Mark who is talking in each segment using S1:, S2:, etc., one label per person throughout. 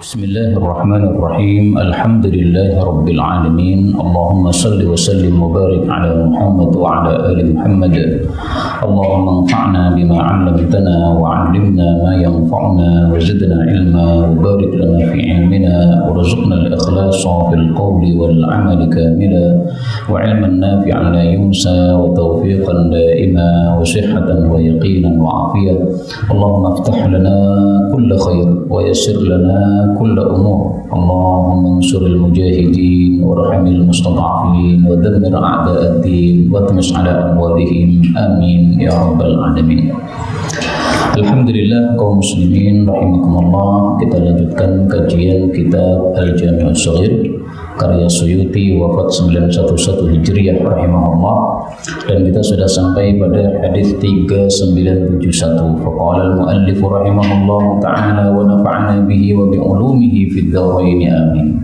S1: Bismillahirrahmanirrahim. Alhamdulillahi alamin. Allahumma salli wa sallim wa barik ala Muhammad wa ala ali Muhammad. Allahumma anfa'na bima 'allamtana wa 'allimna ma yanfa'una wa zidna ilma wa barik lana fi ilmina warzuqna al-ikhlasa fil qawli wal 'amali kamila wa 'ilman nafi'an la yunsa wa tawfiqan daima wa sihhatan wa yaqinan wa 'afiyah. Allahumma iftah lana kulla khair wa yassir lana كل أمور. اللهم انصر المجاهدين وارحم المستضعفين ودمر أعداء الدين واطمس على أموالهم آمين يا رب العالمين. Alhamdulillah kaum muslimin rahimakumullah, kita lanjutkan kajian kitab Al-Jami' As-Shaghir karya Suyuti wafat 911 Hijriah rahimahullah, dan kita sudah sampai pada hadis 3971. Faqala al-muallif rahimahullah ta'ala wa nafa'na bihi wa bi ulumihi fid dharain amin.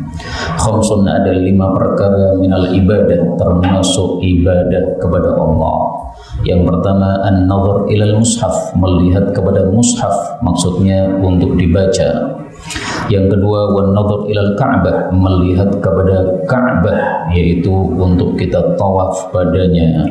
S1: Khamsun, ada 5 perkara minal ibadah, termasuk ibadah kepada Allah. Yang pertama, an-nazar ilal mushaf, melihat kepada mushaf, maksudnya untuk dibaca. Yang kedua, wan-nazar ilal ka'bah, melihat kepada Ka'bah, yaitu untuk kita tawaf padanya.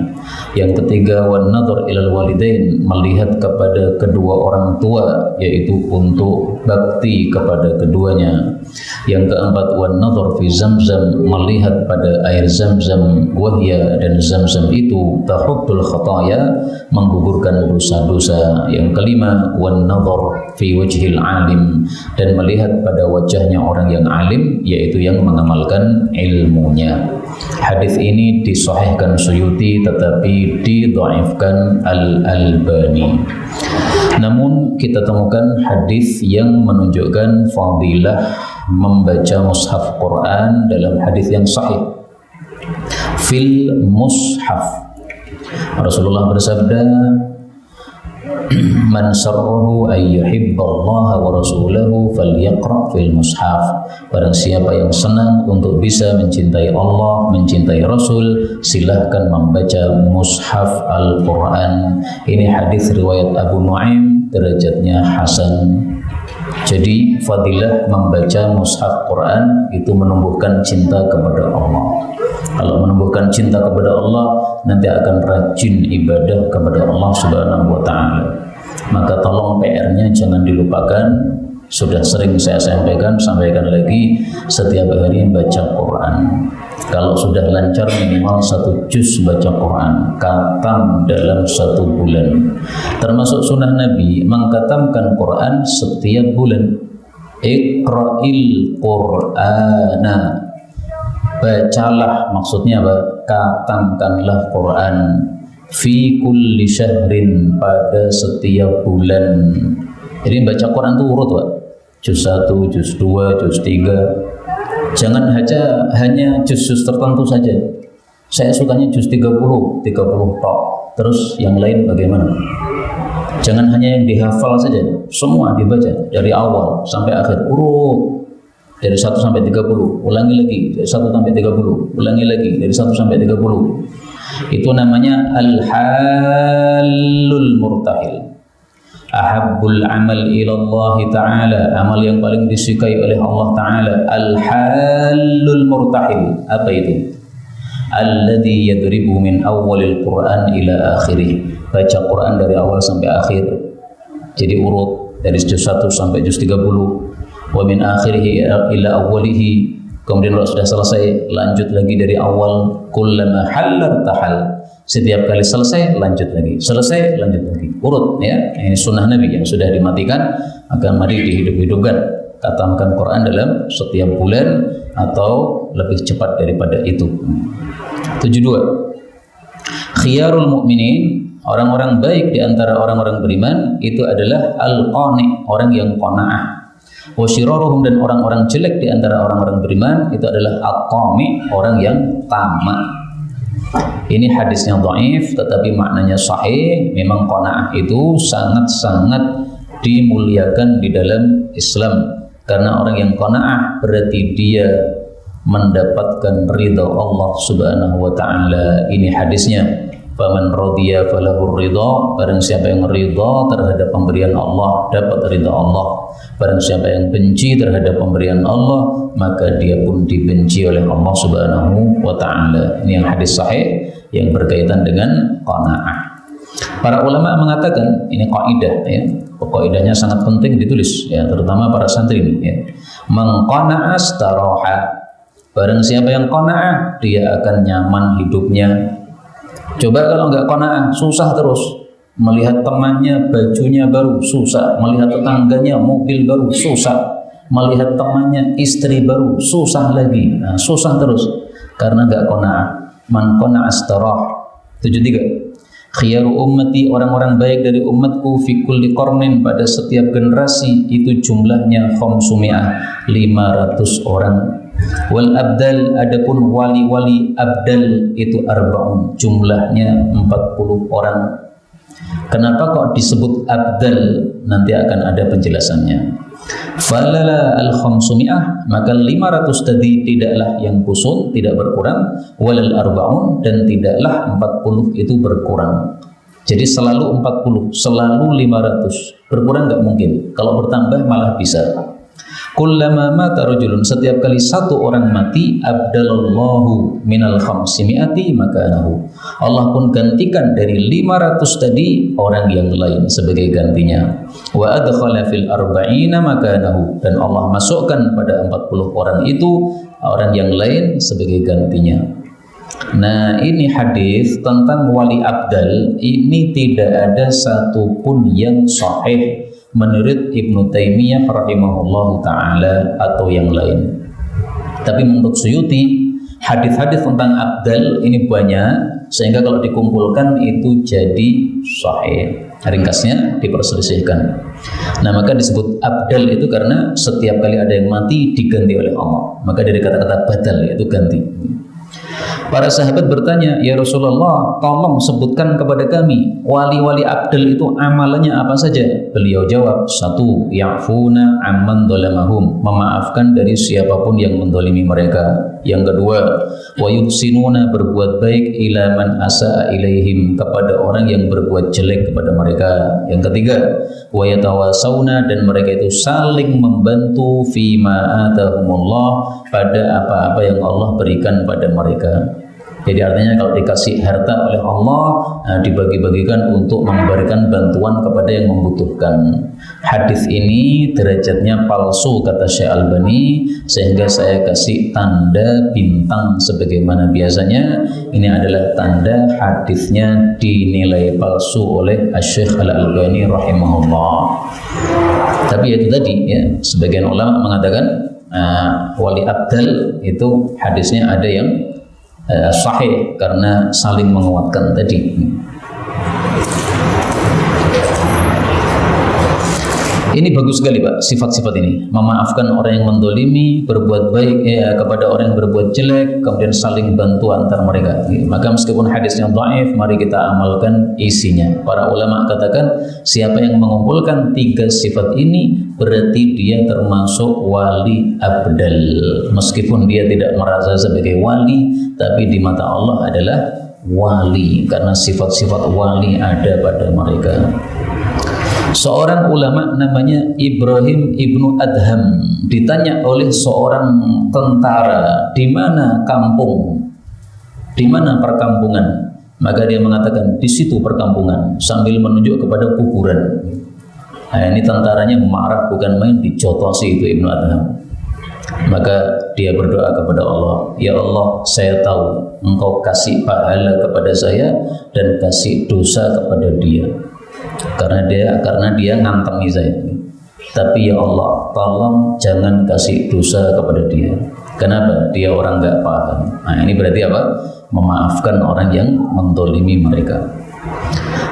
S1: Yang ketiga, wan-nazar ilal walidain, melihat kepada kedua orang tua, yaitu untuk bakti kepada keduanya. Yang keempat, wan-nazar fi zamzam, melihat pada air zamzam, wahya, dan zamzam itu tahuddul khataya, menggugurkan dosa-dosa. Yang kelima, wan-nazar fi wajhil alim, dan melihat pada wajahnya orang yang alim, yaitu yang mengamalkan ilmunya. Hadis ini disahihkan Suyuti tetapi didhaifkan Al-Albani. Namun kita temukan hadis yang menunjukkan fadilah membaca mushaf Quran dalam hadis yang sahih. Fil mushaf, Rasulullah bersabda, man sarrahu ay yuhibballaha wa rasulahu falyaqra fil mushaf. Barang siapa yang senang untuk bisa mencintai Allah, mencintai Rasul, silahkan membaca mushaf Al-Quran. Ini hadis riwayat Abu Nuaim, derajatnya hasan. Jadi fadilah membaca mushaf Quran itu menumbuhkan cinta kepada Allah. Kalau menumbuhkan cinta kepada Allah, nanti akan rajin ibadah kepada Allah Subhanahu wa ta'ala. Maka tolong PR-nya jangan dilupakan. Sudah sering saya sampaikan lagi, setiap hari baca Quran. Kalau sudah lancar minimal 1 juz baca Quran, khatam dalam 1 bulan. Termasuk sunnah Nabi mengkhatamkan Quran setiap bulan. Iqra'il Qur'ana, bacalah, maksudnya apa? Khatamkanlah Quran. Fi kulli syahrin, pada setiap bulan. Jadi baca Quran itu urut, Pak. Juz 1, juz 2, juz 3. Jangan hanya juz-juz tertentu saja. Saya sukanya juz 30 tok. Terus yang lain bagaimana? Jangan hanya yang dihafal saja, semua dibaca dari awal sampai akhir, urut. Dari 1 sampai 30, ulangi lagi dari 1 sampai 30, ulangi lagi dari 1 sampai 30. Itu namanya al-halul murtahil. Ahabbul amal ilallahi ta'ala, amal yang paling disukai oleh Allah ta'ala, al-halul murtahil. Apa itu? Alladhi yadribu min awalil Qur'an ila akhirih, baca Quran dari awal sampai akhir. Jadi urut dari juz 1 sampai juz 30. Wa min akhirihi ila awwalihi, kemudian kalau sudah selesai lanjut lagi dari awal. Kullama hallar tahal, setiap kali selesai lanjut lagi, selesai lanjut lagi, urut ya. Ini sunnah Nabi yang sudah dimatikan, akan mari dihidup-hidupkan. Khatamkan Quran dalam setiap bulan atau lebih cepat daripada itu. 72. Khiyarul mu'minin, orang-orang baik di antara orang-orang beriman itu adalah al-qani', orang yang qanaah. Wasyiraruhum, dan orang-orang jelek di antara orang-orang beriman itu adalah at-tami', orang yang tamak. Ini hadisnya dhaif tetapi maknanya sahih. Memang qanaah itu sangat-sangat dimuliakan di dalam Islam, karena orang yang qanaah berarti dia mendapatkan ridha Allah Subhanahu wa ta'ala. Ini hadisnya. Faman radiya falahu ridha, barang siapa yang ridha terhadap pemberian Allah dapat ridha Allah. Barang siapa yang benci terhadap pemberian Allah, maka dia pun dibenci oleh Allah Subhanahu wa taala. Ini yang hadis sahih yang berkaitan dengan qanaah. Para ulama mengatakan ini kaidah ya. Kaidahnya sangat penting ditulis ya, terutama para santri ini ya. Man qana'a astaraha. Barang siapa yang qanaah, dia akan nyaman hidupnya. Coba kalau enggak qanaah, susah terus. Melihat temannya bajunya baru, susah. Melihat tetangganya mobil baru, susah. Melihat temannya istri baru, susah lagi. Nah, susah terus karena enggak qanaah. Man qana'a astarah. 73. Khiyaru ummati, orang-orang baik dari umatku fi kulli qarnin, pada setiap generasi itu jumlahnya 500 orang. Wal abdal, adapun wali-wali abdal itu arba'un, jumlahnya 40 orang. Kenapa kok disebut abdal? Nanti akan ada penjelasannya. Falala al-500, maka 500 tadi tidaklah yang kusut, tidak berkurang. Walal arba'un, dan tidaklah 40 itu berkurang. Jadi selalu 40, selalu 500. Berkurang nggak mungkin. Kalau bertambah malah bisa. Kullama mata rajulun, setiap kali satu orang mati, abdalallahu minal 500 makanahu. Allah pun gantikan dari 500 tadi orang yang lain sebagai gantinya. Wa adkhala fil arba'ina makanahu, dan Allah masukkan pada 40 orang itu orang yang lain sebagai gantinya. Nah, ini hadis tentang wali abdal ini tidak ada satupun yang sahih menurut Ibnu Taimiyah rahimahullahu taala atau yang lain. Tapi menurut Suyuti, hadis-hadis tentang abdal ini banyak, sehingga kalau dikumpulkan itu jadi sahih. Ringkasnya diperselisihkan. Nah, maka disebut abdal itu karena setiap kali ada yang mati diganti oleh Allah. Maka dari kata-kata badal, yaitu ganti. Para sahabat bertanya, ya Rasulullah, tolong sebutkan kepada kami wali-wali abdal itu amalannya apa saja? Beliau jawab, 1. Ya'funa amman dhalamahum, memaafkan dari siapapun yang mendolimi mereka. Yang kedua, wa yuhsinuna, berbuat baik ila man asa'a ilaihim, kepada orang yang berbuat jelek kepada mereka. Yang ketiga, wa yatawasawna, dan mereka itu saling membantu fima atahumullah, pada apa-apa yang Allah berikan pada mereka. Jadi artinya kalau dikasih harta oleh Allah, dibagi-bagikan untuk memberikan bantuan kepada yang membutuhkan. Hadis ini derajatnya palsu kata Syekh Albani, sehingga saya kasih tanda bintang sebagaimana biasanya. Ini adalah tanda hadisnya dinilai palsu oleh Syekh Al-Albani rahimahullah. Tapi itu tadi ya, sebagian ulama mengatakan wali abdal itu hadisnya ada yang sahih karena saling menguatkan tadi. Ini bagus sekali Pak, sifat-sifat ini. Memaafkan orang yang mendolimi, berbuat baik kepada orang yang berbuat jelek, kemudian saling bantu antar mereka. Maka meskipun hadisnya dhaif, mari kita amalkan isinya. Para ulama katakan, siapa yang mengumpulkan 3 sifat ini, berarti dia termasuk wali abdal. Meskipun dia tidak merasa sebagai wali, tapi di mata Allah adalah wali, karena sifat-sifat wali ada pada mereka. Seorang ulama namanya Ibrahim ibnu Adham ditanya oleh seorang tentara, di mana kampung, di mana perkampungan? Maka dia mengatakan, di situ perkampungan, sambil menunjuk kepada kuburan. Nah, ini tentaranya marah bukan main, dicotosi itu Ibnu Adham. Maka dia berdoa kepada Allah, ya Allah, saya tahu Engkau kasih pahala kepada saya dan kasih dosa kepada dia, karena dia ngantemi saya. Tapi ya Allah, tolong jangan kasih dosa kepada dia. Kenapa? Dia orang nggak paham. Nah, ini berarti apa? Memaafkan orang yang mendolimi mereka.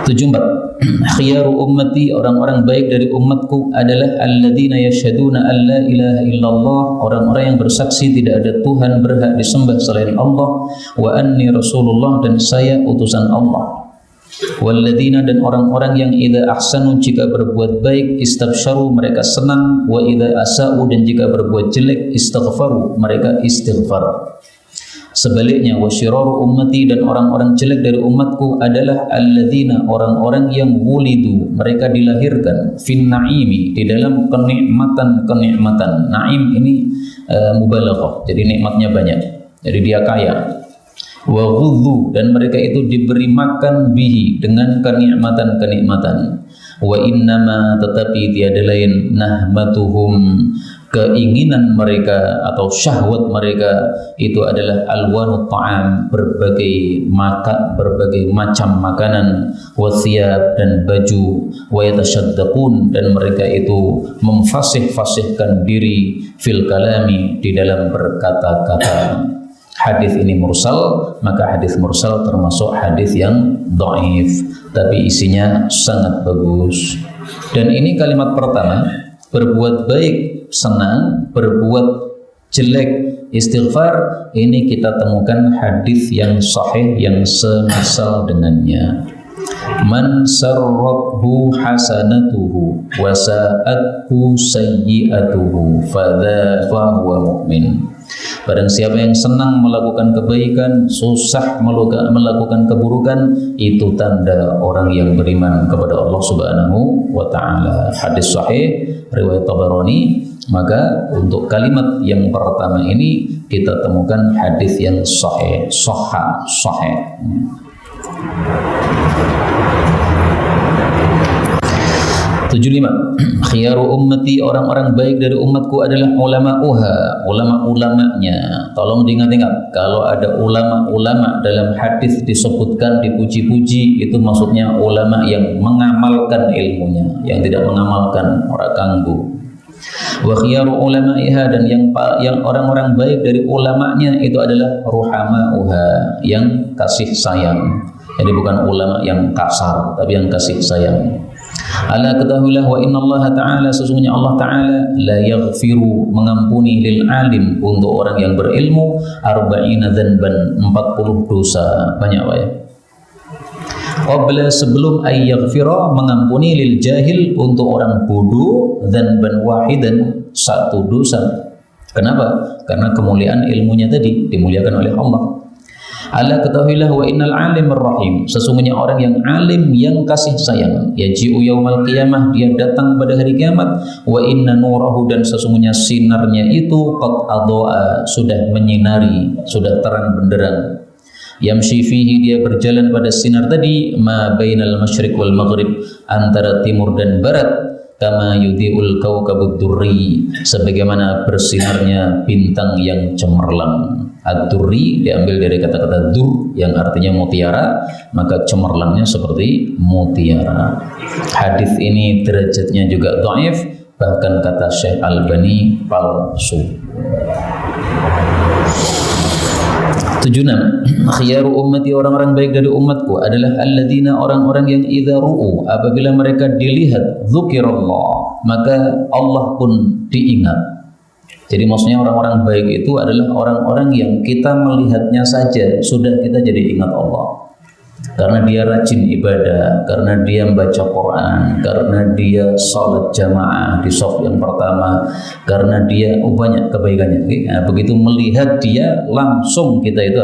S1: 74. Khiyaru ummati, orang-orang baik dari umatku adalah alladzina yashhaduna an la ilaha illallah, orang-orang yang bersaksi tidak ada Tuhan berhak disembah selain Allah, wa anni rasulullah, dan saya utusan Allah. Walladzina, dan orang-orang yang idza ahsanu, jika berbuat baik, istabsyaru, mereka senang, wa idza asa'u, dan jika berbuat jelek, istighfaru, mereka istighfar. Sebaliknya wasyiraru ummati, dan orang-orang jelek dari umatku adalah alladzina, orang-orang yang wulidu, mereka dilahirkan fin naimi, di dalam kenikmatan. Naim ini mubalaghah, jadi nikmatnya banyak, jadi dia kaya. Wa ghuddu, dan mereka itu diberi makan bihi, dengan kenikmatan. Wa innama, tetapi tiada lain, nahmatuhum, keinginan mereka atau syahwat mereka itu adalah alwanut ta'am, berbagai macam makanan, wasiyab, dan baju, wa yatasyaddaqun, dan mereka itu memfasih-fasihkan diri fil kalami, di dalam berkata-kata. Hadis ini mursal, maka hadis mursal termasuk hadis yang dhaif, tapi isinya sangat bagus. Dan ini kalimat pertama, berbuat baik senang, berbuat jelek istighfar. Ini kita temukan hadis yang sahih yang semisal dengannya. Man sarrathu hasanatuhu wa sa'athu sayyi'atuhu fa huwa mu'min. Barang siapa yang senang melakukan kebaikan, susah melakukan keburukan, itu tanda orang yang beriman kepada Allah Subhanahu wa ta'ala. Hadis sahih riwayat Tabarani. Maka untuk kalimat yang pertama ini kita temukan hadis yang sahih. 75. Khiyaru ummati, orang-orang baik dari umatku adalah ulama-ulamanya. Tolong diingat-ingat, kalau ada ulama-ulama dalam hadis disebutkan, dipuji-puji, itu maksudnya ulama yang mengamalkan ilmunya, yang tidak mengamalkan orang ganggu. Wa khiyaru ulama'iha, dan yang orang-orang baik dari ulamanya itu adalah ruhama'uha, yang kasih sayang. Jadi bukan ulama yang kasar, tapi yang kasih sayang. Ala ketahuilah wa innallaha ta'ala, sesungguhnya Allah ta'ala la yaghfiru, mengampuni lil alim, untuk orang yang berilmu, arba'ina dzanban, 40 dosa. Banyak Pak ya. Qabla, sebelum ay yaghfira, mengampuni lil jahil, untuk orang bodoh, dzanban wahidan, 1 dosa. Kenapa? Karena kemuliaan ilmunya tadi dimuliakan oleh Allah. Ala ketahuilah wa innal alimur rahim, sesungguhnya orang yang alim yang kasih sayang, yaji'u yaumal qiyamah, dia datang pada hari kiamat, wa inna nurahu, dan sesungguhnya sinarnya itu qad adha'a, sudah menyinari, sudah terang benderang. Yamshi fihi, dia berjalan pada sinar tadi, ma bainal masyriq wal maghrib, antara timur dan barat, kama yudhi'ul kawkabud durri, sebagaimana bersinarnya bintang yang cemerlang. Ad-durri diambil dari kata-kata dur yang artinya mutiara, maka cemerlangnya seperti mutiara. Hadis ini derajatnya juga dhaif, bahkan kata Syekh Albani palsu. 76. Khiyaru ummati, orang-orang baik dari umatku adalah alladzina, orang-orang yang idza ru'u, apabila mereka dilihat, dzukirallah, maka Allah pun diingat. Jadi maksudnya orang-orang baik itu adalah orang-orang yang kita melihatnya saja sudah kita jadi ingat Allah. Karena dia rajin ibadah, karena dia membaca Quran, karena dia salat jamaah di shaf yang pertama, karena dia banyak kebaikannya. Nah, begitu melihat dia langsung kita itu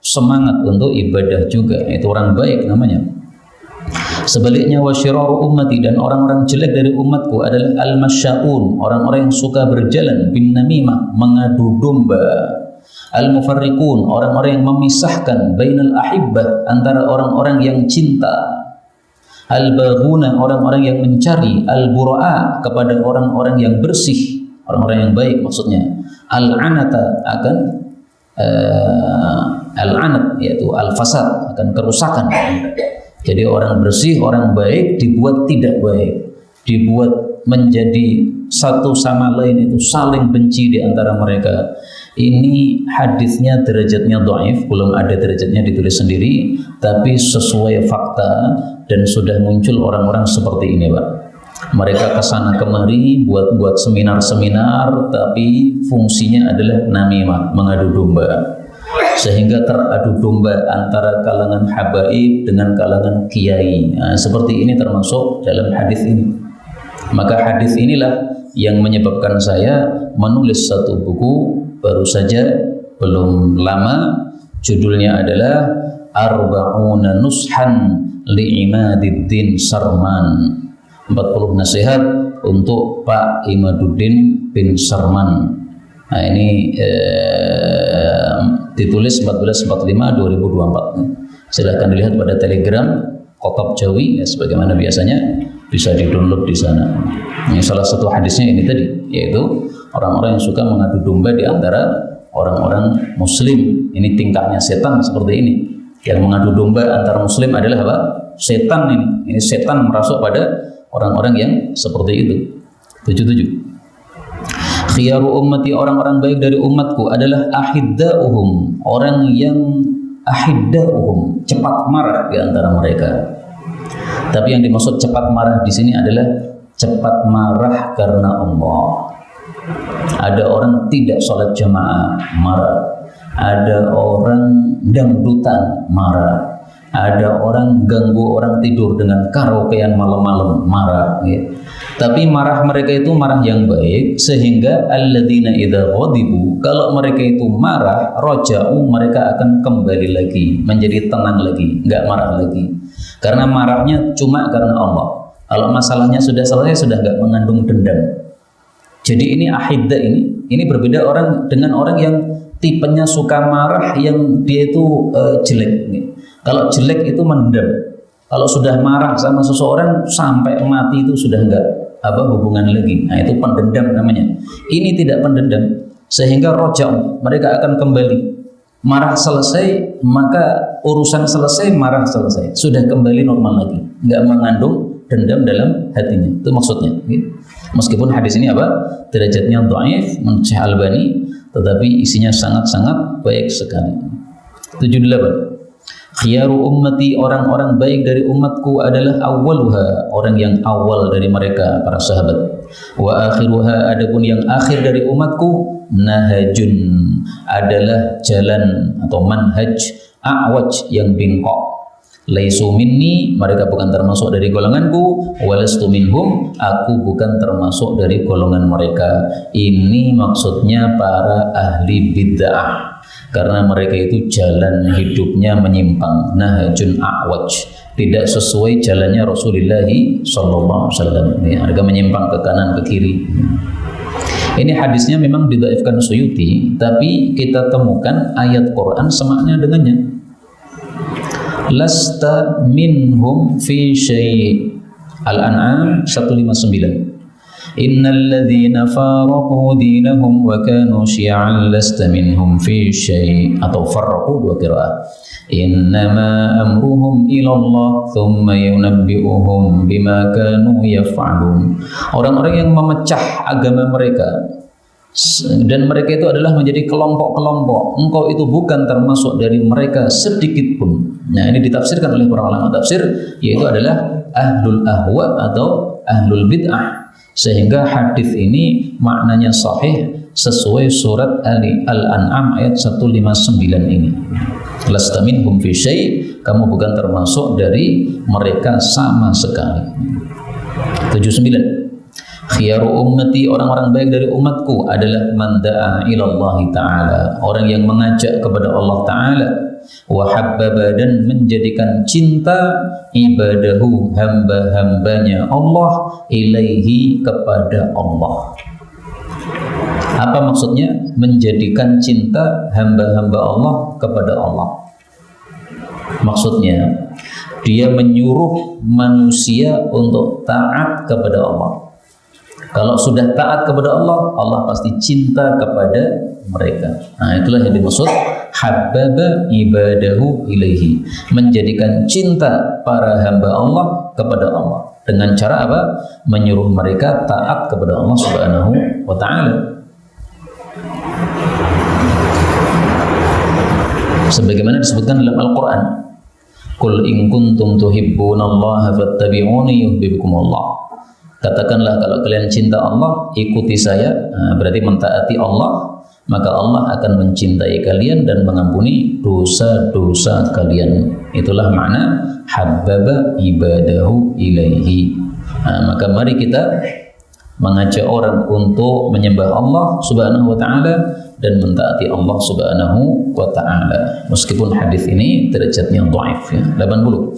S1: semangat untuk ibadah juga. Itu orang baik namanya. Sebaliknya wasyiraru ummati, dan orang-orang jelek dari umatku adalah al-masyaun, orang-orang yang suka berjalan bin namimah, mengadu domba. Al-mufarriqun, orang-orang yang memisahkan bainal ahibbah, antara orang-orang yang cinta. Al-baghuna, orang-orang yang mencari. Al-bura'a, kepada orang-orang yang bersih, orang-orang yang baik maksudnya. Al-anata, akan al-anat, yaitu al-fasad, akan kerusakan. Jadi orang bersih, orang baik dibuat tidak baik, dibuat menjadi satu sama lain itu saling benci di antara mereka. Ini hadisnya derajatnya dhaif, belum ada derajatnya ditulis sendiri, tapi sesuai fakta, dan sudah muncul orang-orang seperti ini Pak. Mereka kesana kemari buat seminar-seminar, tapi fungsinya adalah namimah, mengadu domba. Sehingga teradu domba antara kalangan habaib dengan kalangan kiai. Nah, seperti ini termasuk dalam hadis ini. Maka hadis inilah yang menyebabkan saya menulis satu buku baru saja, belum lama, Judulnya adalah Arba'una Nushan Li'imadiddin Sarman. 40 nasihat untuk Pak Imaduddin bin Sarman. Nah, ini ditulis 1445/2024. Silahkan dilihat pada Telegram Kotab Jawi ya, sebagaimana biasanya bisa di-download di sana. Ini salah satu hadisnya ini tadi, yaitu orang-orang yang suka mengadu domba di antara orang-orang muslim. Ini tingkahnya setan seperti ini. Yang mengadu domba antara muslim adalah apa? Setan ini. Ini setan merasuk pada orang-orang yang seperti itu. 77. Khiyaru ummati, orang-orang baik dari umatku adalah ahidda'uhum, orang yang ahidda'uhum, cepat marah di antara mereka. Tapi yang dimaksud cepat marah di sini adalah cepat marah karena Allah. Ada orang tidak sholat jamaah, marah. Ada orang dangdutan, marah. Ada orang ganggu orang tidur dengan karaokean malam-malam, marah. Ya. Tapi marah mereka itu marah yang baik, sehingga alladzina idza ghadibu, kalau mereka itu marah, roja'u, mereka akan kembali lagi, menjadi tenang lagi, enggak marah lagi. Karena marahnya cuma karena Allah. Kalau masalahnya sudah selesai, sudah enggak mengandung dendam. Jadi ini ahidda, ini berbeda orang dengan orang yang tipenya suka marah, yang dia itu jelek. Kalau jelek itu mendendam. Kalau sudah marah sama seseorang sampai mati itu sudah enggak hubungan lagi. Nah, itu pendendam namanya. Ini tidak pendendam, sehingga roja'u, mereka akan kembali. Marah selesai, maka urusan selesai, marah selesai, sudah kembali normal lagi, enggak mengandung dendam dalam hatinya. Itu maksudnya. Meskipun hadis ini derajatnya dhaif menurut Syekh Albani, tetapi isinya sangat-sangat baik sekali. 78. Khiyaru ummati, orang-orang baik dari umatku adalah awwaluha, orang yang awal dari mereka, para sahabat. Wa akhiruha, adapun yang akhir dari umatku, nahajun, adalah jalan atau manhaj, a'waj, yang bengkok. Laisu minni, mereka bukan termasuk dari golonganku, walastu minhum, aku bukan termasuk dari golongan mereka. Ini maksudnya para ahli bid'ah, karena mereka itu jalan hidupnya menyimpang, nahajun a'waj, tidak sesuai jalannya Rasulullah SAW. Mereka menyimpang ke kanan ke kiri. Ini hadisnya memang didhaifkan Suyuti, tapi kita temukan ayat Quran semakna dengannya. Lasta minhum fi syai'. Al-An'am 159. Innal ladzina faraqu dinahum wa kanu syi'an lasta minhum fi syai', atau farraqu, dua qiraat. Innama amruhum ila Allah thumma yunabbi'uhum bima kanu yaf'alun. Orang-orang yang memecah agama mereka, dan mereka itu adalah menjadi kelompok-kelompok, engkau itu bukan termasuk dari mereka sedikit pun. Nah, ini ditafsirkan oleh para ulama tafsir, yaitu adalah ahlul ahwa atau ahlul bid'ah. Sehingga hadis ini maknanya sahih sesuai surat Al-An'am ayat 159 ini. Lasta minhum fi syai', kamu bukan termasuk dari mereka sama sekali. 79. Khiyaru ummati, orang-orang baik dari umatku adalah man da'a ilallahi ta'ala, orang yang mengajak kepada Allah Ta'ala, wa habbaba, dan menjadikan cinta, ibadahu, hamba-hambanya Allah, ilaihi, kepada Allah. Apa maksudnya menjadikan cinta hamba-hamba Allah kepada Allah? Maksudnya dia menyuruh manusia untuk taat kepada Allah. Kalau sudah taat kepada Allah, Allah pasti cinta kepada mereka. Nah, itulah yang dimaksud habbaba ibadahu ilaihi, menjadikan cinta para hamba Allah kepada Allah. Dengan cara apa? Menyuruh mereka taat kepada Allah Subhanahu wa ta'ala. Sebagaimana disebutkan dalam Al-Quran, Qul in kuntum tuhibbunallaha fattabi'uni yuhibbukumullah. Katakanlah, kalau kalian cinta Allah, ikuti saya. Nah, berarti mentaati Allah, maka Allah akan mencintai kalian dan mengampuni dosa-dosa kalian. Itulah makna habbaba ibadahu ilaihi. Nah, maka mari kita mengajak orang untuk menyembah Allah Subhanahu wa ta'ala dan mentaati Allah Subhanahu wa taala. Meskipun hadis ini derajatnya dhaif ya. 80.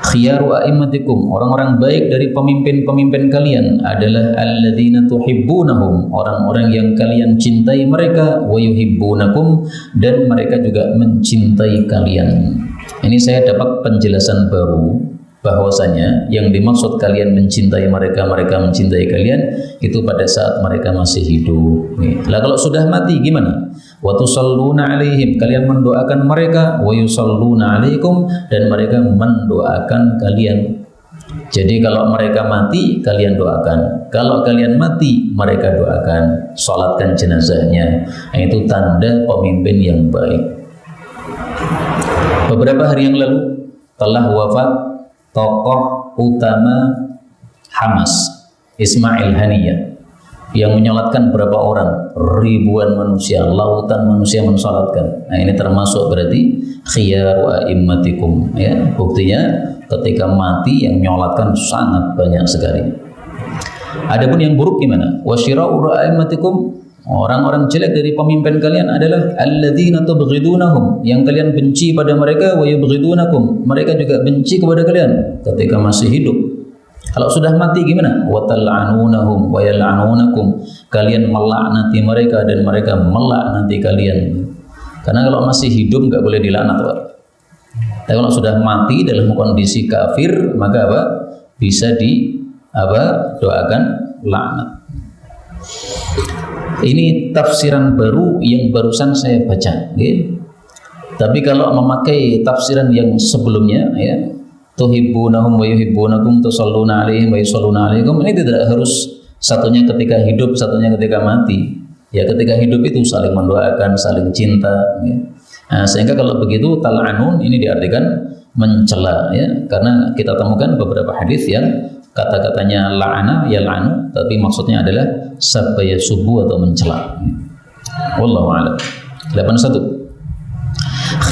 S1: Khiyaru a'immatikum, orang-orang baik dari pemimpin-pemimpin kalian adalah alladzina tuhibbunahum, orang-orang yang kalian cintai mereka, wa yuhibbunakum, dan mereka juga mencintai kalian. Ini saya dapat penjelasan baru bahwasanya yang dimaksud kalian mencintai mereka, mereka mencintai kalian itu pada saat mereka masih hidup. Lah kalau sudah mati gimana? Wa tusalluna alaihim, kalian mendoakan mereka, wa yusalluna alaikum, dan mereka mendoakan kalian. Jadi kalau mereka mati kalian doakan, kalau kalian mati mereka doakan, salatkan jenazahnya. Itu tanda pemimpin yang baik. Beberapa hari yang lalu telah wafat tokoh utama Hamas, Ismail Haniyah, yang menyolatkan berapa orang? Ribuan manusia, lautan manusia mensolatkan. Nah ini termasuk berarti khiyaru a'immatikum ya. Buktinya ketika mati yang menyolatkan sangat banyak sekali. Adapun yang buruk gimana? Wasyira'u a'immatikum, orang-orang jelek dari pemimpin kalian adalah alladzina tubghidunahum, yang kalian benci pada mereka, wa yubghidunakum, mereka juga benci kepada kalian ketika masih hidup. Kalau sudah mati gimana? Wa tal'anunahum wa yal'anunakum, kalian melaknati mereka dan mereka melaknati kalian. Karena kalau masih hidup nggak boleh dilaknat, Pak. Tapi kalau sudah mati dalam kondisi kafir, maka apa? Bisa doakan laknat. Ini tafsiran baru yang barusan saya baca, gitu. Tapi kalau memakai tafsiran yang sebelumnya ya, tuhibbunahum wa yuhibbunakum, tusalluna alaihim wa yusalluna alaikum, ini tidak harus satunya ketika hidup, satunya ketika mati. Ya ketika hidup itu saling mendoakan, saling cinta ya. Nah, sehingga kalau begitu tal'anun ini diartikan mencela ya, karena kita temukan beberapa hadis yang kata-katanya la'ana ya la'anu, tapi maksudnya adalah sabaya subuh atau mencela. Wallahu a'lam. 81.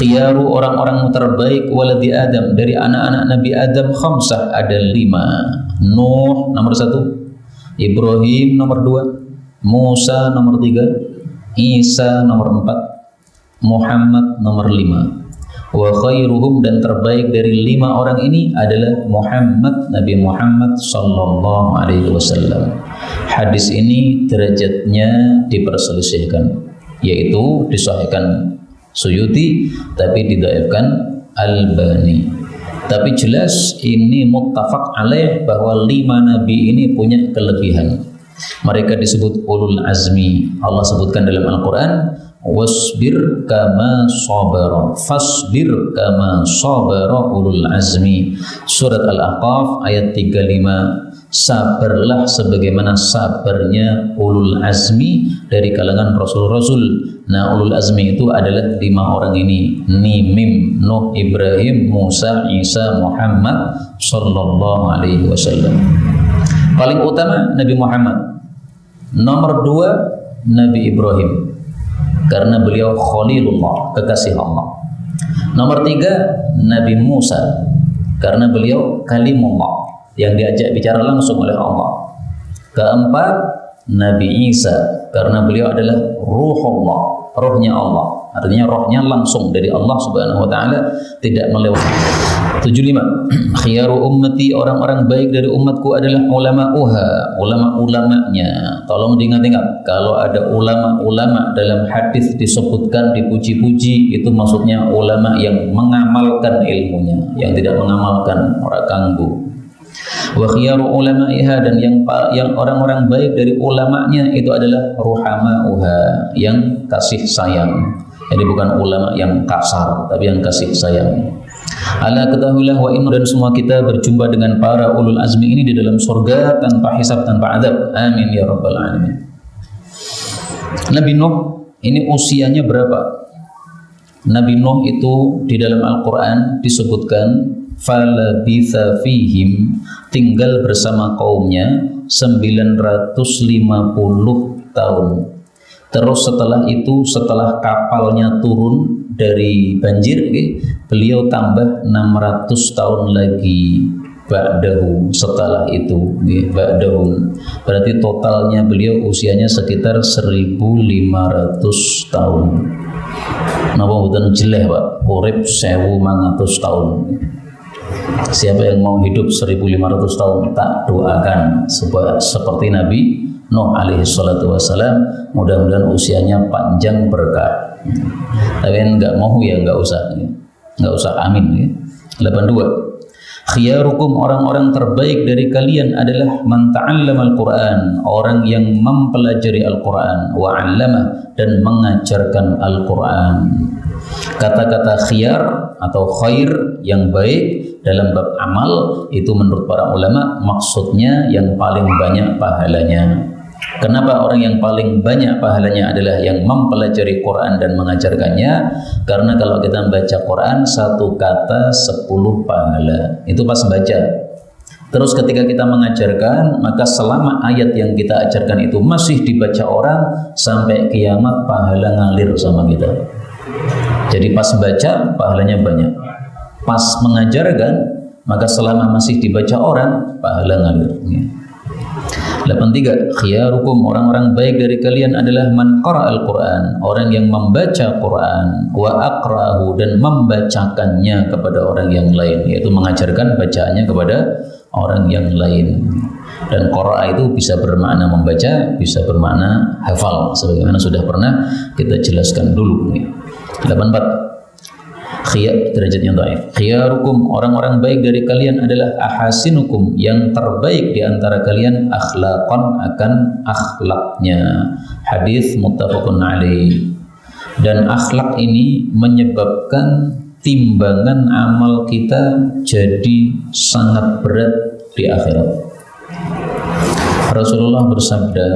S1: Khiyaru, orang-orang terbaik waladi Adam, dari anak-anak Nabi Adam khamsah, ada 5. Nuh nomor 1, Ibrahim nomor 2, Musa nomor 3, Isa nomor 4, Muhammad nomor 5. Wa khairuhum, dan terbaik dari 5 orang ini adalah Muhammad, Nabi Muhammad sallallahu alaihi wasallam. Hadis ini derajatnya diperselisihkan, yaitu disahihkan Suyuti tapi didhaifkan Albani. Tapi jelas ini muttafaq alaih bahwa 5 nabi ini punya kelebihan. Mereka disebut ulul azmi. Allah sebutkan dalam Al-Qur'an, wasbir kama sabara, fasbir kama sabara ulul azmi. Surat Al-Ahqaf ayat 35. Sabarlah sebagaimana sabarnya ulul azmi dari kalangan rasul-rasul. Nah, ulul azmi itu adalah 5 orang ini, Mim, Nuh, Ibrahim, Musa, Isa, Muhammad sallallahu alaihi wasallam. Paling utama Nabi Muhammad. Nomor 2 Nabi Ibrahim, karena beliau Khalilullah, kekasih Allah. Nomor 3 Nabi Musa, karena beliau Kalimullah, yang diajak bicara langsung oleh Allah. Keempat Nabi Isa, karena beliau adalah Ruhullah, rohnya Allah, artinya rohnya langsung dari Allah Subhanahu wa taala, tidak melewati. 75. Khiyaru ummati, orang-orang baik dari umatku adalah ulama'uha, ulama-ulamanya. Tolong diingat-ingat, kalau ada ulama-ulama dalam hadis disebutkan dipuji-puji, itu maksudnya ulama yang mengamalkan ilmunya, yang tidak mengamalkan orang ganggu. Wa khiyaru ulama'iha, dan yang orang-orang baik dari ulamanya itu adalah ruhama'uha, yang kasih sayang. Jadi bukan ulama yang kasar, tapi yang kasih sayang. Ala ketahuilah wa inna, dan semua kita berjumpa dengan para ulul azmi ini di dalam surga tanpa hisab, tanpa adab. Amin ya rabbal alamin. Nabi Nuh ini usianya berapa? Nabi Nuh itu di dalam Al-Quran disebutkan falabitha fihim, tinggal bersama kaumnya 950 tahun. Terus setelah itu, setelah kapalnya turun dari banjir, beliau tambah 600 tahun lagi. ba'dahu, setelah itu, ba'dahu. Berarti totalnya beliau usianya sekitar 1500 tahun. Napa mboten jeleh, Pak? Urip 1500 tahun. Siapa yang mau hidup 1500 tahun, tak doakan seperti Nabi Nuh alaihi salatu wassalam, mudah-mudahan usianya panjang berkah. Tapi enggak mau ya enggak usah, amin ya. 82. Khiyarukum, orang-orang terbaik dari kalian adalah man ta'allamal Qur'an, orang yang mempelajari Al-Qur'an, wa 'allama, dan mengajarkan Al-Qur'an. Kata-kata khiyar atau khair yang baik dalam bab amal itu menurut para ulama maksudnya yang paling banyak pahalanya. Kenapa orang yang paling banyak pahalanya adalah yang mempelajari Quran dan mengajarkannya? Karena kalau kita membaca Quran, satu kata 10 pahala. Itu pas baca. Terus ketika kita mengajarkan, maka selama ayat yang kita ajarkan itu masih dibaca orang, sampai kiamat pahala ngalir sama kita. Jadi pas baca pahalanya banyak. Pas mengajarkan, maka selama masih dibaca orang, pahala ngalir. 83. Khiyarukum, orang-orang baik dari kalian adalah man qara'al Qur'an, orang yang membaca Quran, wa aqra'ahu, dan membacakannya kepada orang yang lain, yaitu mengajarkan bacaannya kepada orang yang lain. Dan qara'a itu bisa bermakna membaca, bisa bermakna hafal, sebagaimana sudah pernah kita jelaskan dulu. 84. Derajatnya dhaif. Khiyarukum, orang-orang baik dari kalian adalah ahasinukum, yang terbaik di antara kalian akhlaqan, akan akhlaknya. Hadis muttafaqun alaih. Dan akhlak ini menyebabkan timbangan amal kita jadi sangat berat di akhirat. Rasulullah bersabda,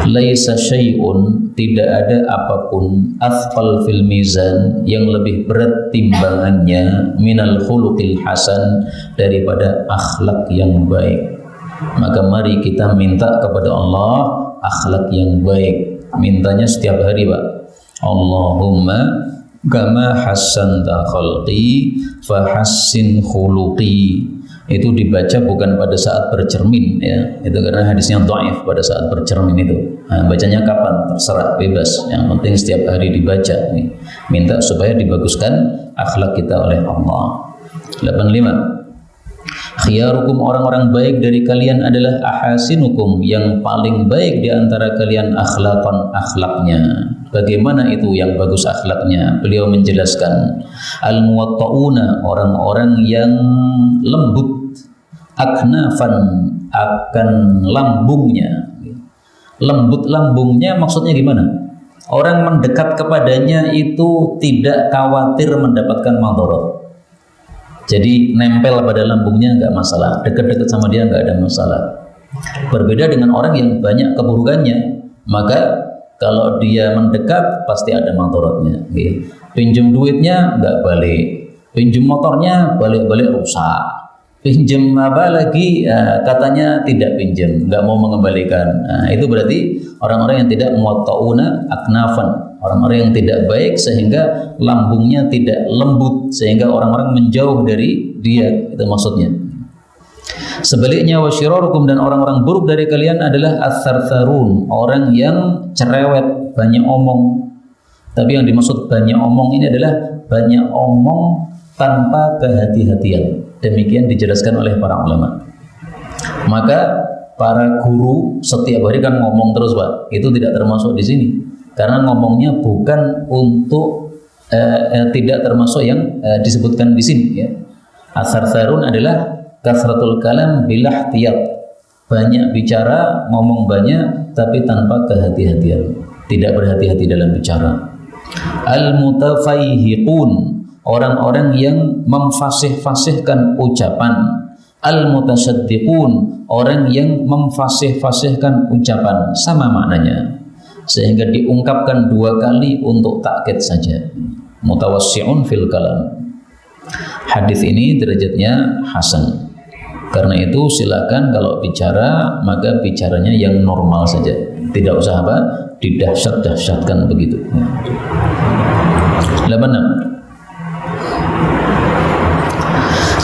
S1: laisa syai'un, tidak ada apapun, athqal fil mizan, yang lebih berat timbangannya, minal khuluqil hasan, daripada akhlak yang baik. Maka mari kita minta kepada Allah akhlak yang baik. Mintanya setiap hari, Pak. Allahumma kama hassanta khalqi fahassin khuluqi. Itu dibaca bukan pada saat bercermin ya, itu karena hadisnya dhaif pada saat bercermin itu. Nah, bacanya kapan? Terserah, bebas. Yang penting setiap hari dibaca nih. Minta supaya dibaguskan akhlak kita oleh Allah. 85. Khiyarukum, orang-orang baik dari kalian adalah ahasinukum, yang paling baik di antara kalian akhlaqan, akhlaknya. Bagaimana itu yang bagus akhlaknya? Beliau menjelaskan, al-muwatta'una, orang-orang yang lembut, aknafan, akan lambungnya. Lembut lambungnya maksudnya gimana? Orang mendekat kepadanya itu tidak khawatir mendapatkan madarat. Jadi nempel pada lambungnya nggak masalah, dekat-dekat sama dia nggak ada masalah. Berbeda dengan orang yang banyak keburukannya, maka kalau dia mendekat pasti ada madaratnya. Pinjam duitnya nggak balik, pinjam motornya balik-balik rusak, pinjam apa lagi katanya tidak pinjam, nggak mau mengembalikan. Nah, itu berarti orang-orang yang tidak muwatta'una aknafan, orang-orang yang tidak baik sehingga lambungnya tidak lembut, sehingga orang-orang menjauh dari dia, itu maksudnya. Sebaliknya wasyirarukum, dan orang-orang buruk dari kalian adalah as-sarsarun, orang yang cerewet, banyak omong. Tapi yang dimaksud banyak omong ini adalah banyak omong tanpa kehati-hatian. Demikian dijelaskan oleh para ulama. Maka para guru setiap hari kan ngomong terus, Pak. Itu tidak termasuk di sini. Karena ngomongnya bukan untuk tidak termasuk yang disebutkan di sini ya. As-sarsarun adalah kasratul kalam bilah tiyat, banyak bicara, ngomong banyak tapi tanpa kehati-hatian, tidak berhati-hati dalam bicara. Al-mutafaihiqun, orang-orang yang memfasih-fasihkan ucapan. Al-mutasaddiqun, orang yang memfasih-fasihkan ucapan, sama maknanya, sehingga diungkapkan dua kali untuk takkid saja. Mutawassi'un fil kalam. Hadis ini derajatnya hasan. Karena itu silakan kalau bicara maka bicaranya yang normal saja, tidak usah apa didahsyat-dahsyatkan begitu. 86.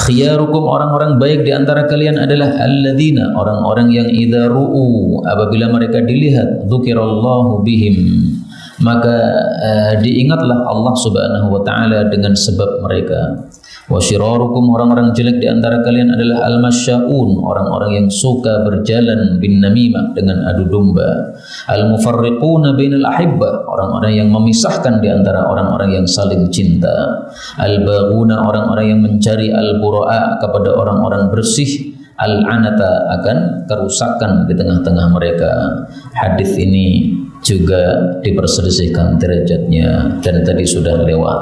S1: Khiyarukum orang-orang baik di antara kalian adalah alladzina orang-orang yang idza ru'u apabila mereka dilihat dzukirallahu bihim maka diingatlah Allah Subhanahu wa taala dengan sebab mereka. Wa syirarukum orang-orang jelek di antara kalian adalah al-masyaun orang-orang yang suka berjalan bin namimah dengan adu domba. Al-mufarriquna bainal ahibbah orang-orang yang memisahkan di antara orang-orang yang saling cinta. Al-baghuna orang-orang yang mencari al-bura'a kepada orang-orang bersih. Al-anata akan kerusakan di tengah-tengah mereka. Hadis ini juga diperselisihkan derajatnya dan tadi sudah lewat.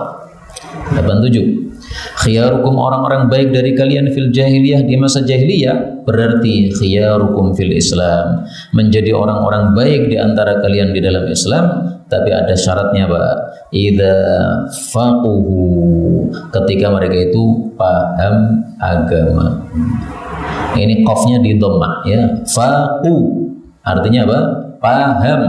S1: 87. Khiyarukum orang-orang baik dari kalian fil jahiliyah di masa jahiliyah berarti khiyarukum fil Islam menjadi orang-orang baik di antara kalian di dalam Islam tapi ada syaratnya Pak idza faquhu ketika mereka itu paham agama. Ini qafnya di dhammah ya faqu artinya apa? Paham.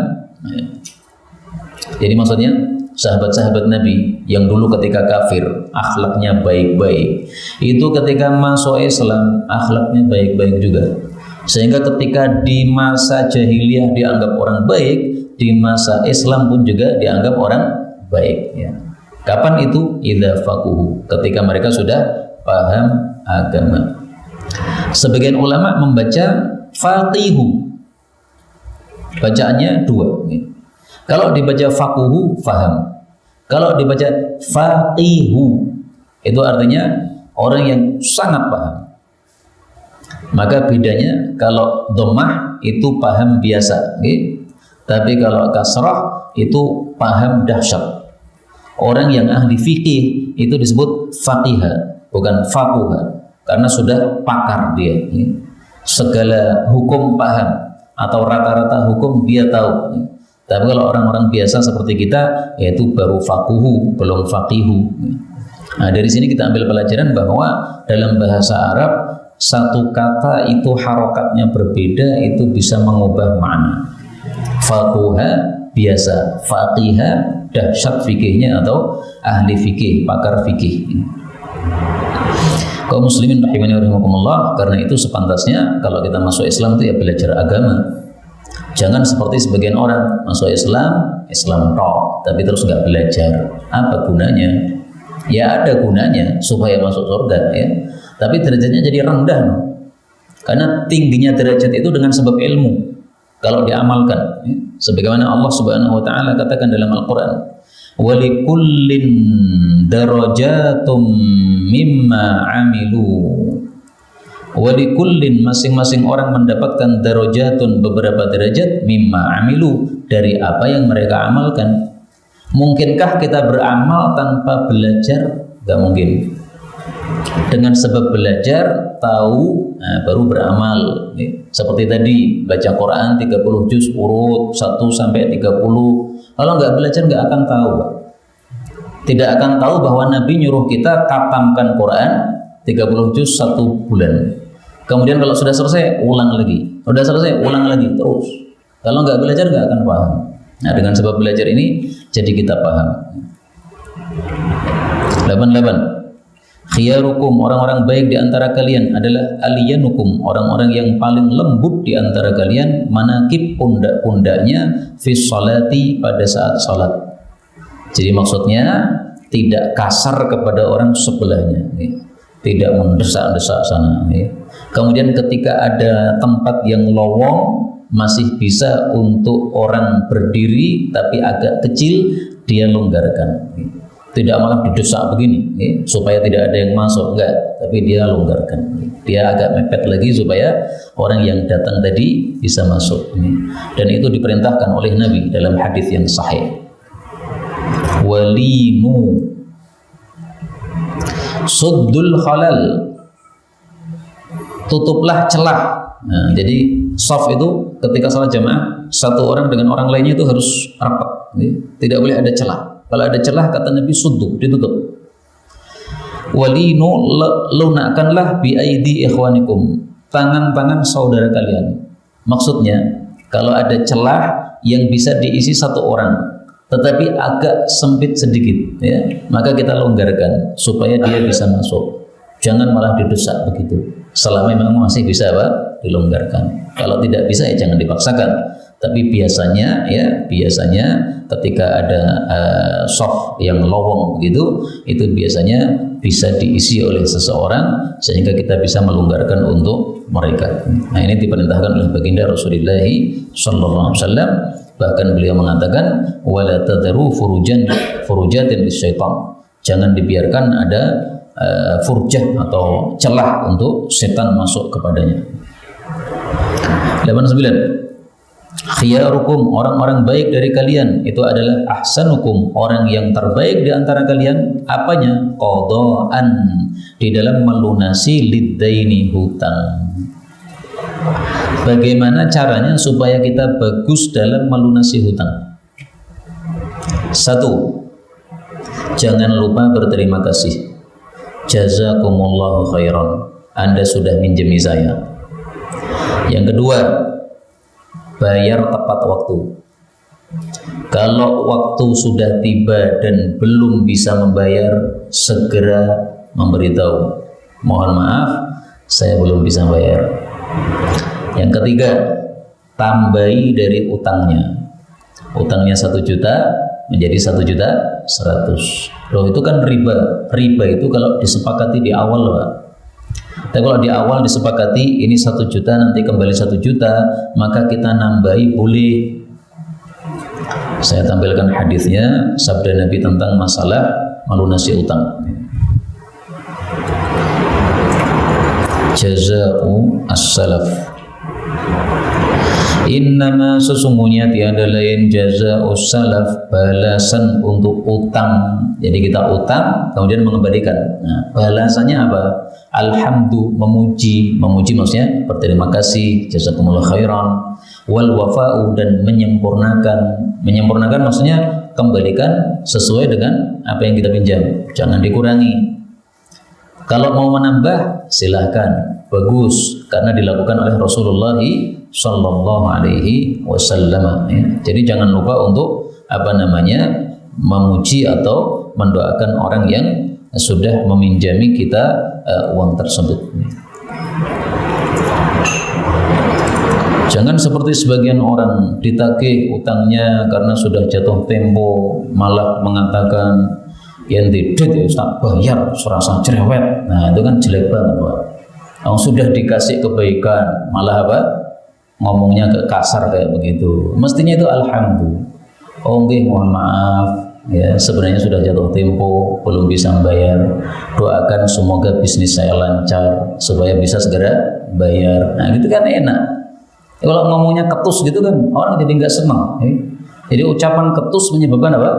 S1: Jadi maksudnya sahabat-sahabat Nabi yang dulu ketika kafir akhlaknya baik-baik itu ketika masuk Islam akhlaknya baik-baik juga sehingga ketika di masa jahiliyah dianggap orang baik di masa Islam pun juga dianggap orang baik ya. Kapan itu? Idza faquhu ketika mereka sudah paham agama. Sebagian ulama membaca faqihu bacaannya dua ya. Kalau dibaca faquhu faham. Kalau dibaca faqihu itu artinya orang yang sangat paham. Maka bedanya kalau dhammah itu paham biasa, okay? Tapi kalau kasrah itu paham dahsyat. Orang yang ahli fikih itu disebut faqiha, bukan faquha, karena sudah pakar dia. Okay? Segala hukum paham atau rata-rata hukum dia tahu. Okay? Tapi kalau orang-orang biasa seperti kita, yaitu baru faquhu, belum faqihu. Nah, dari sini kita ambil pelajaran bahwa dalam bahasa Arab satu kata itu harokatnya berbeda, itu bisa mengubah makna. Faquha biasa, faqiha dahsyat fikihnya atau ahli fikih, pakar fikih. Kaum muslimin rahimani wa rahimakumullah, karena itu sepantasnya kalau kita masuk Islam itu ya belajar agama. Jangan seperti sebagian orang masuk Islam tok, tapi terus nggak belajar. Apa gunanya? Ya ada gunanya supaya masuk surga ya. Tapi derajatnya jadi rendah, karena tingginya derajat itu dengan sebab ilmu. Kalau diamalkan, ya. Sebagaimana Allah Subhanahu Wa Taala katakan dalam Al-Quran, walikullin darajatum mimma amilu. Walikullin masing-masing orang mendapatkan darajatun beberapa derajat mimma amilu dari apa yang mereka amalkan. Mungkinkah kita beramal tanpa belajar? Gak mungkin. Dengan sebab belajar, tahu, baru beramal. Seperti tadi baca Quran 30 juz urut 1 sampai 30. Kalau nggak belajar nggak akan tahu. Tidak akan tahu bahwa Nabi nyuruh kita khatamkan Quran 30 juz 1 bulan. Kemudian kalau sudah selesai, ulang lagi. Sudah selesai, ulang lagi terus. Kalau nggak belajar, nggak akan paham. Nah, dengan sebab belajar ini, jadi kita paham. 88. Khiyarukum orang-orang baik di antara kalian adalah aliyanukum orang-orang yang paling lembut di antara kalian manakib pundak-pundaknya fi sholati pada saat salat. Jadi maksudnya tidak kasar kepada orang sebelahnya. Tidak mendesak-desak sana. Kemudian ketika ada tempat yang lowong masih bisa untuk orang berdiri tapi agak kecil, dia longgarkan. Tidak malah didesak begini supaya tidak ada yang masuk, enggak, tapi dia longgarkan. Dia agak mepet lagi supaya orang yang datang tadi bisa masuk. Dan itu diperintahkan oleh Nabi dalam hadis yang sahih. Walinu suddul khalal, tutuplah celah. Nah, jadi shaf itu ketika salat jamaah satu orang dengan orang lainnya itu harus rapat, tidak boleh ada celah. Kalau ada celah kata Nabi suddu, ditutup. Walinu lunakanlah bi aidi ikhwanikum, tangan-tangan saudara kalian. Maksudnya kalau ada celah yang bisa diisi satu orang tetapi agak sempit sedikit ya, maka kita longgarkan supaya dia bisa masuk. Jangan malah didesak begitu. Selama memang masih bisa dilonggarkan. Kalau tidak bisa ya jangan dipaksakan. Tapi biasanya ketika ada soft yang lowong begitu, itu biasanya bisa diisi oleh seseorang sehingga kita bisa melonggarkan untuk mereka. Nah, ini diperintahkan oleh baginda Rasulullah sallallahu alaihi wasallam. Bahkan beliau mengatakan wala tadharu furujatin lisyaitan. Jangan dibiarkan ada furjah atau celah untuk setan masuk kepadanya. 89. Khiyarukum, orang-orang baik dari kalian itu adalah ahsanukum, orang yang terbaik di antara kalian. Apanya? Qadaan, di dalam melunasi liddaini, hutang. Bagaimana caranya supaya kita bagus dalam melunasi hutang? 1. Jangan lupa berterima kasih. Jazakumullahu khairan, Anda sudah minjemi saya. Yang kedua, bayar tepat waktu. Kalau waktu sudah tiba dan belum bisa membayar, segera memberitahu, mohon maaf, saya belum bisa bayar. Yang ketiga, tambahi dari utangnya. Utangnya 1 juta menjadi 1.100.000. Loh, itu kan riba. Riba itu kalau disepakati di awal, Pak. Tapi kalau di awal disepakati ini 1 juta nanti kembali 1 juta, maka kita nambahi boleh. Saya tampilkan hadisnya, sabda Nabi tentang masalah melunasi utang. Jaza'u as-salaf. Innama, sesungguhnya tiada lain, jaza'us salaf, balasan untuk utang. Jadi kita utang kemudian mengembalikan. Nah, balasannya apa? Alhamdu, memuji maksudnya berterima kasih, jazakumullah khairan. Wal wafa'u, dan menyempurnakan maksudnya kembalikan sesuai dengan apa yang kita pinjam, jangan dikurangi. Kalau mau menambah silahkan, bagus, karena dilakukan oleh Rasulullah sallallahu alaihi wasallam. Jadi jangan lupa untuk memuji atau mendoakan orang yang sudah meminjami kita uang tersebut. Jangan seperti sebagian orang ditagih utangnya karena sudah jatuh tempo malah mengatakan yang tidak tak bayar serasa cerewet. Nah, itu kan jelek banget, Pak. Yang sudah dikasih kebaikan malah ngomongnya kasar kayak begitu. Mestinya itu alhamdulillah. Oh nggih, mohon maaf ya, sebenarnya sudah jatuh tempo, belum bisa membayar. Doakan semoga bisnis saya lancar supaya bisa segera bayar. Nah, gitu kan enak. Kalau ngomongnya ketus gitu kan orang jadi nggak senang. Jadi ucapan ketus menyebabkan apa?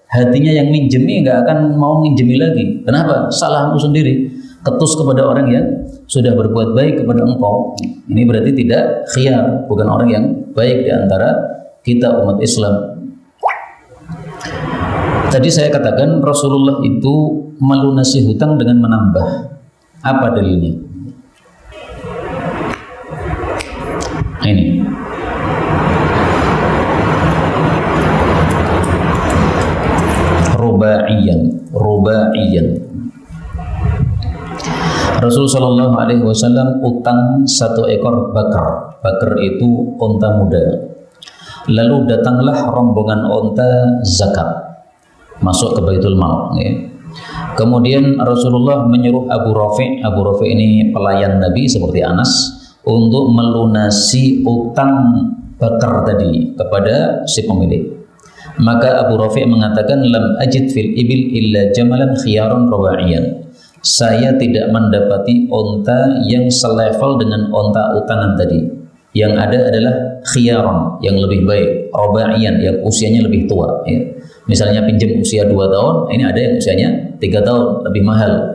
S1: Hatinya yang minjemi nggak akan mau minjemi lagi. Kenapa? Salahmu sendiri. Ketus kepada orang yang sudah berbuat baik kepada engkau. Ini berarti tidak khiyar, bukan orang yang baik di antara kita umat Islam. Tadi saya katakan Rasulullah itu melunasi hutang dengan menambah. Apa dalilnya? Ini. Rubaiyan. Rasul sallallahu alaihi wasallam utang 1 ekor bakar. Bakar itu onta muda. Lalu datanglah rombongan onta zakat masuk ke Baitul Mal. Kemudian Rasulullah menyuruh Abu Rafi'. Abu Rafi' ini pelayan Nabi seperti Anas untuk melunasi utang bakar tadi kepada si pemilik. Maka Abu Rafi' mengatakan lam ajid fil ibil illa jamalan khiyaran rawaiyan. Saya tidak mendapati onta yang selevel dengan onta utangan tadi. Yang ada adalah khiyaran, yang lebih baik, rawaiyan, yang usianya lebih tua ya. Misalnya pinjam usia 2 tahun, ini ada yang usianya 3 tahun, lebih mahal.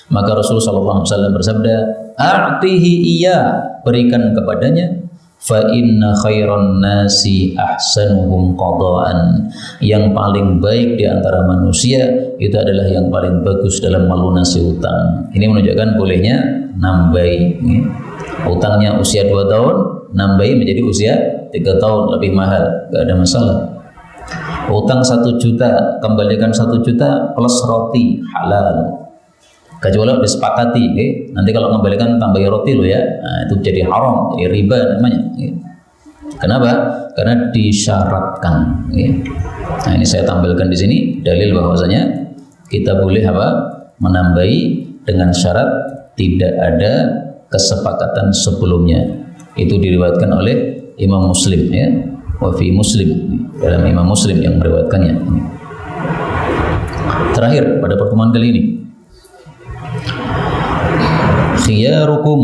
S1: Maka Rasulullah SAW bersabda, a'tihi iya, berikan kepadanya, fa inna khairan nasi ahsanuhum qadaan. Yang paling baik di antara manusia itu adalah yang paling bagus dalam melunasi utang. Ini menunjukkan bolehnya nambahi. Utangnya usia 2 tahun, nambahi menjadi usia 3 tahun, lebih mahal, gak ada masalah. Utang 1 juta, kembalikan 1 juta plus roti, halal. Kecuali disepakati, nanti kalau ngembalikan tambahi roti lo ya, nah, itu jadi haram, jadi riba namanya. Kenapa? Karena disyaratkan. Nah ini saya tampilkan di sini dalil bahwasanya kita boleh apa? Menambahi dengan syarat tidak ada kesepakatan sebelumnya. Itu diriwayatkan oleh Imam Muslim ya. Wa fi Muslim, dalam Imam Muslim yang meriwayatkannya. Terakhir pada pertemuan kali ini, khiyarukum,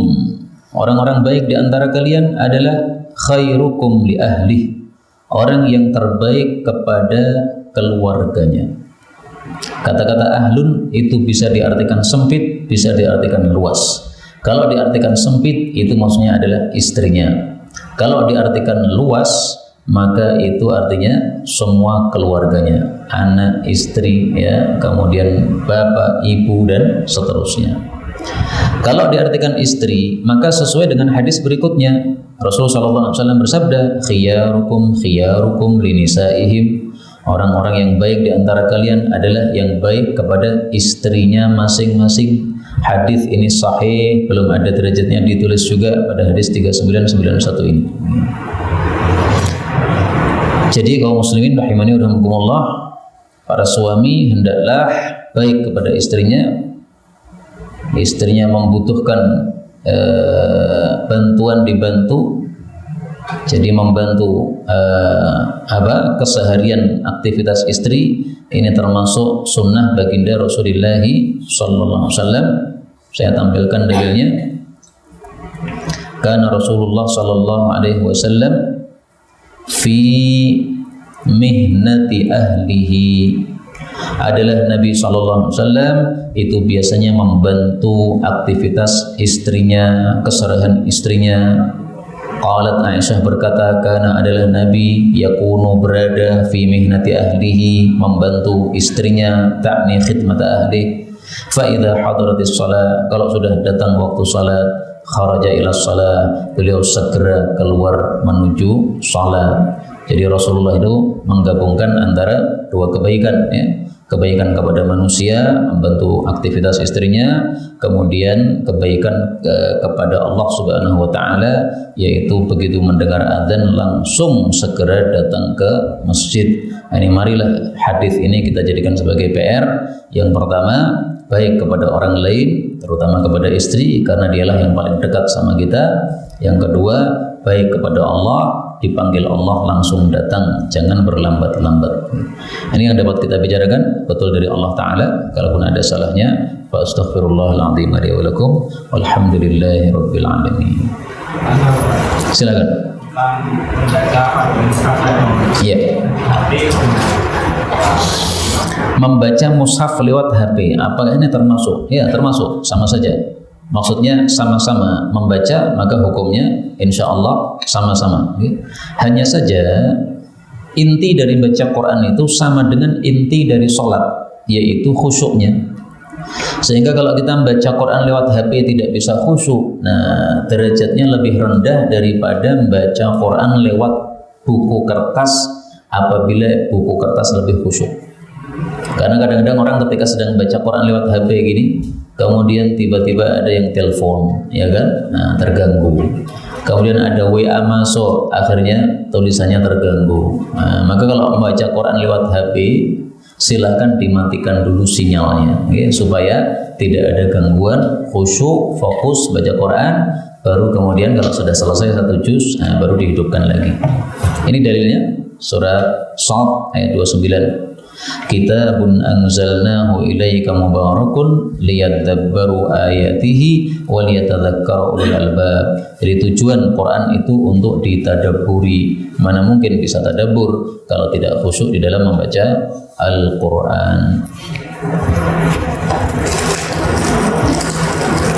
S1: orang-orang baik di antara kalian adalah khairukum li ahli, orang yang terbaik kepada keluarganya. Kata-kata ahlun itu bisa diartikan sempit, bisa diartikan luas. Kalau diartikan sempit itu maksudnya adalah istrinya. Kalau diartikan luas maka itu artinya semua keluarganya, anak, istri ya, kemudian bapak, ibu dan seterusnya. Kalau diartikan istri, maka sesuai dengan hadis berikutnya, Rasulullah SAW bersabda, khiyarukum khiyarukum linisaihim, orang-orang yang baik di antara kalian adalah yang baik kepada istrinya masing-masing. Hadis ini sahih, belum ada derajatnya, ditulis juga pada hadis 3991 ini. Jadi kaum muslimin rahimani wa rahimakumullah, para suami hendaklah baik kepada istrinya. Istrinya membutuhkan bantuan, dibantu. Jadi membantu keseharian aktivitas istri ini termasuk sunnah baginda Rasulullah sallallahu alaihi wasallam. Saya tampilkan dalilnya. Karena Rasulullah sallallahu alaihi wasallam fi mihnati ahlihi, adalah Nabi sallallahu alaihi wasallam itu biasanya membantu aktivitas istrinya, keseharian istrinya. Qalat Aisyah berkata, karena adalah Nabi yakunu berada fi mihnati ahlihi, membantu istrinya, ta'ni khidmat ahli. Fa idza hadaratis shalah, kalau sudah datang waktu salat, kharaja ila shalah, beliau segera keluar menuju salat. Jadi Rasulullah itu menggabungkan antara dua kebaikan ya. Kebaikan kepada manusia, membantu aktivitas istrinya, kemudian kebaikan kepada Allah Subhanahu wa taala, yaitu begitu mendengar azan langsung segera datang ke masjid. Ini marilah hadis ini kita jadikan sebagai PR. Yang pertama, baik kepada orang lain, terutama kepada istri karena dialah yang paling dekat sama kita. Yang kedua, baik kepada Allah, dipanggil Allah langsung datang, jangan berlambat-lambat. Ini yang dapat kita bicarakan, betul dari Allah Ta'ala. Kalaupun ada salahnya, fa astaghfirullahaladzim li wa lakum, walhamdulillahi rabbil alamin. Silakan. Iya. Membaca mushaf lewat HP, apakah ini termasuk? Ya, termasuk, sama saja. Maksudnya sama-sama membaca, maka hukumnya insya Allah sama-sama. Hanya saja inti dari baca Quran itu sama dengan inti dari sholat, yaitu khusyuknya. Sehingga kalau kita membaca Quran lewat HP tidak bisa khusyuk, nah derajatnya lebih rendah daripada membaca Quran lewat buku kertas apabila buku kertas lebih khusyuk. Karena kadang-kadang orang ketika sedang baca Quran lewat HP gini, kemudian tiba-tiba ada yang telepon, ya kan? Nah, terganggu. Kemudian ada WA masuk, akhirnya tulisannya terganggu. Nah, maka kalau membaca Quran lewat HP, silakan dimatikan dulu sinyalnya, ya, supaya tidak ada gangguan, khusyuk, fokus baca Quran. Baru kemudian kalau sudah selesai satu juz, nah, baru dihidupkan lagi. Ini dalilnya surat Shad ayat 29. Kitabun anzalnahu ilaika mubarakun liyadabbaru ayatihi wa liyatadzakkara ulul albab. Jadi tujuan Quran itu untuk ditadabburi. Mana mungkin bisa tadabbur kalau tidak khusyuk di dalam membaca Al-Quran.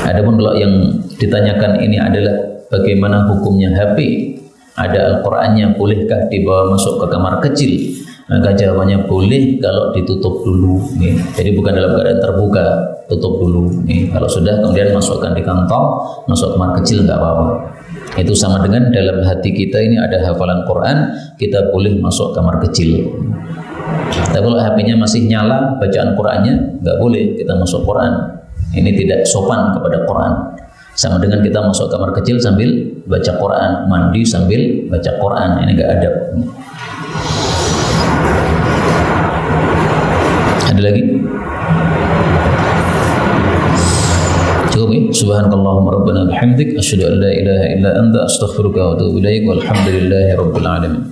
S1: Adapun kalau yang ditanyakan ini adalah bagaimana hukumnya HP, ada Al-Qurannya, bolehkah dibawa masuk ke kamar kecil? Maka jawabannya boleh kalau ditutup dulu, nih. Jadi bukan dalam keadaan terbuka, tutup dulu. Nih. Kalau sudah kemudian masukkan di kantong, masuk kamar kecil nggak apa-apa. Itu sama dengan dalam hati kita ini ada hafalan Quran, kita boleh masuk kamar kecil. Tapi kalau HP-nya masih nyala, bacaan Qurannya nggak boleh kita masuk Quran. Ini tidak sopan kepada Quran. Sama dengan kita masuk kamar kecil sambil baca Quran, mandi sambil baca Quran, ini enggak adab. Ada lagi? Cukup ya? Subhanakallahumma rabbana bihamdik asyhadu an la ilaha illa anta astaghfiruka wa atubu ilaik walhamdulillahi rabbil alamin.